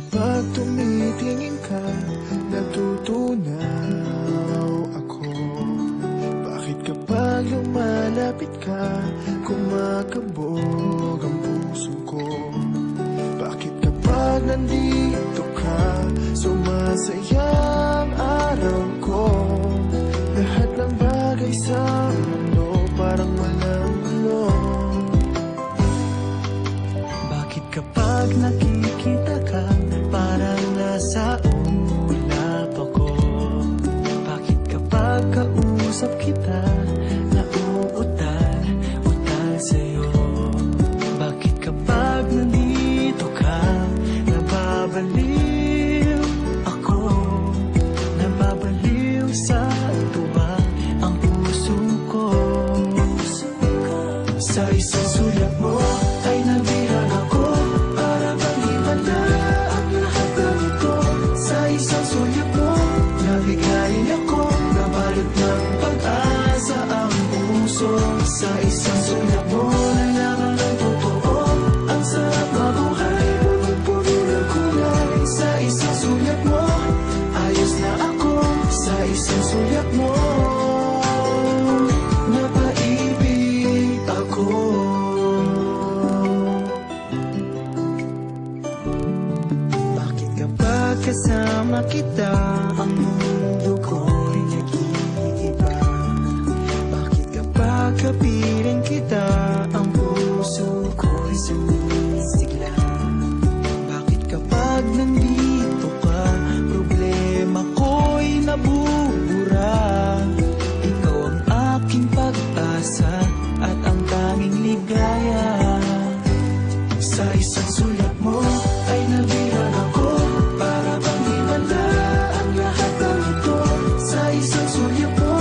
Kapag tumitingin ka, natutunaw ako. Bakit kapag lumalapit ka, kumakabog ang puso ko? Bakit kapag nandito ka, sumasaya ang araw ko? Lahat ng bagay sa mundo parang walang gulo. Bakit kapag nakikita ka, parang nasa ulap ako? Bakit kapag kausap kita, nauutal sa'yo? Bakit kapag nandito ka, nababaliw ako? Nababaliw sa tuwa ang puso ko. Sa isang sulat mo ay nabihan ako, para bang himala ang lahat ng ito. Sa isang sulat mo, nabigayin ako, nabalot ng pag-asa ang puso. Sa isang sulat mo, nalaman ng totoo, ang sarap mabuhay, punong-puno ng kulay. Sa isang sulat mo, ayos na ako. Sa isang sulat mo, napaibig ako. Bakit kapag kasama kita, ang mundo ko'y nag-iiba? Bakit kapag kapiling kita, ang puso ko'y sumisigla? Bakit kapag nandito ka, problema ko'y nabubura? Ikaw ang aking pag-asa at ang tanging ligaya. Sa isang sulat mo ay nabihan ako, para bang himala ang lahat ng ito. Sa isang sulat mo,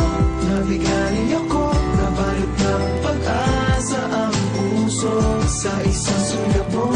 nabigayin ako, nabalot ng pag-asa ang puso. Sa isang sulat mo,